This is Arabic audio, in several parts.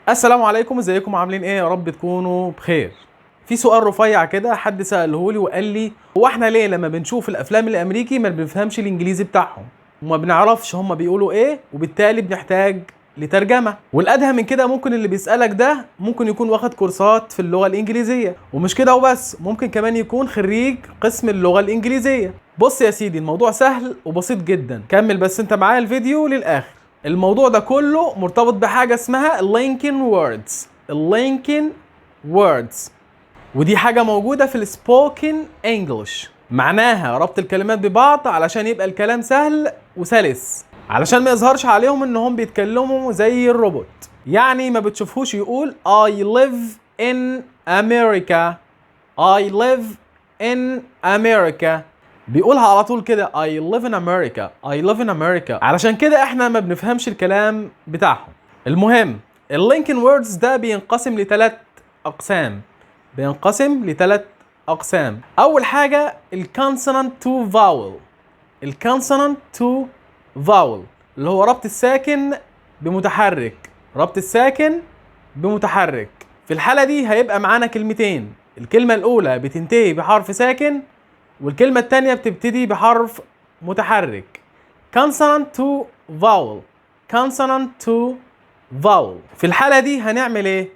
السلام عليكم، ازيكم عاملين ايه؟ يا رب تكونوا بخير. في سؤال رفيع كده حد سأله لي وقال لي هو احنا ليه لما بنشوف الافلام الامريكي ما بنفهمش الانجليزي بتاعهم وما بنعرفش هم بيقولوا ايه، وبالتالي بنحتاج لترجمة؟ والادهى من كده ممكن اللي بيسألك ده ممكن يكون واخد كورسات في اللغة الانجليزية، ومش كده وبس، ممكن كمان يكون خريج قسم اللغة الانجليزية. بص يا سيدي، الموضوع سهل وبسيط جدا، كمل بس انت معايا الفيديو للاخر. الموضوع ده كله مرتبط بحاجة اسمها linking words. linking words ودي حاجة موجودة في السبوكن انجلش، معناها ربط الكلمات ببعض علشان يبقى الكلام سهل وسلس، علشان ما يظهرش عليهم انهم بيتكلموا زي الروبوت. يعني ما بتشوفهوش يقول I live in America. I live in America، بيقولها على طول كده I live in America. I live in America. علشان كده احنا ما بنفهمش الكلام بتاعهم. المهم، اللينكن ووردز ده بينقسم لثلاث اقسام. اول حاجة الكونسونانت تو فاول. الكونسونانت تو فاول اللي هو ربط الساكن بمتحرك. في الحالة دي هيبقى معانا كلمتين، الكلمة الأولى بتنتهي بحرف ساكن والكلمة التانية بتبتدي بحرف متحرك. consonant to vowel. في الحالة دي هنعمل ايه؟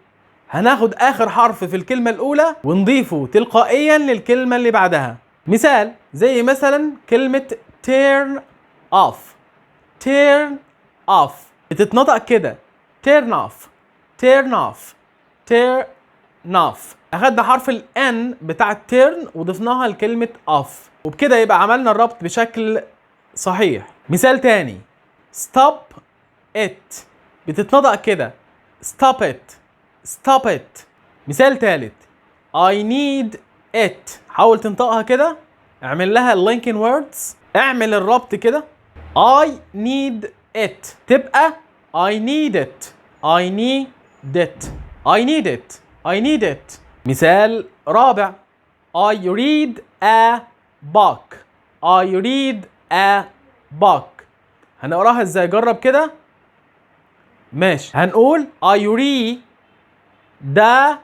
هناخد آخر حرف في الكلمة الأولى ونضيفه تلقائيا للكلمة اللي بعدها. مثال زي مثلا كلمة turn off بتتنطق كده turn off. اخدنا حرف ال N بتاع turn وضفناها لكلمة off، وبكده يبقى عملنا الربط بشكل صحيح. مثال تاني stop it بتتنطق كده stop it. مثال تالت I need it، حاول تنطقها كده، اعمل لها linking words، اعمل الربط كده I need it تبقى I need it. مثال رابع I read a book. هنقراها ازاي؟ جرب كده. ماشي، هنقول I read the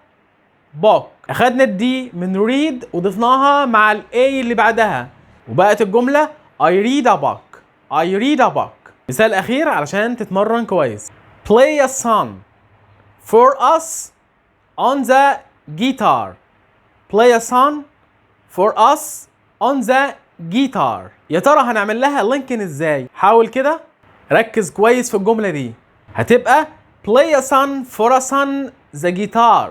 book. اخدنا الدي من read وضفناها مع ال A اللي بعدها وبقت الجملة I read a book. مثال اخير علشان تتمرن كويس. Play a song for us on the guitar. يا ترى هنعمل لها لينكن ازاي؟ حاول كده، ركز كويس في الجملة دي. هتبقى play a song for a son the guitar.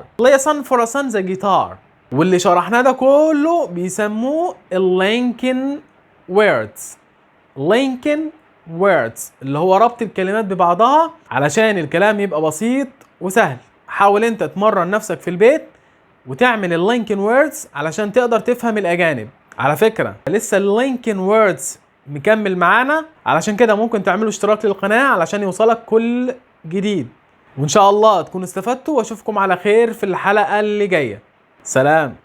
واللي شرحناه ده كله بيسموه اللينكن ووردز. اللي هو ربط الكلمات ببعضها علشان الكلام يبقى بسيط وسهل. حاول انت تمرن نفسك في البيت وتعمل اللينكن ووردز علشان تقدر تفهم الاجانب. على فكرة لسه اللينكن ووردز مكمل معانا، علشان كده ممكن تعملوا اشتراك للقناة علشان يوصلك كل جديد. وان شاء الله تكونوا استفدتوا، واشوفكم على خير في الحلقة اللي جاية. سلام.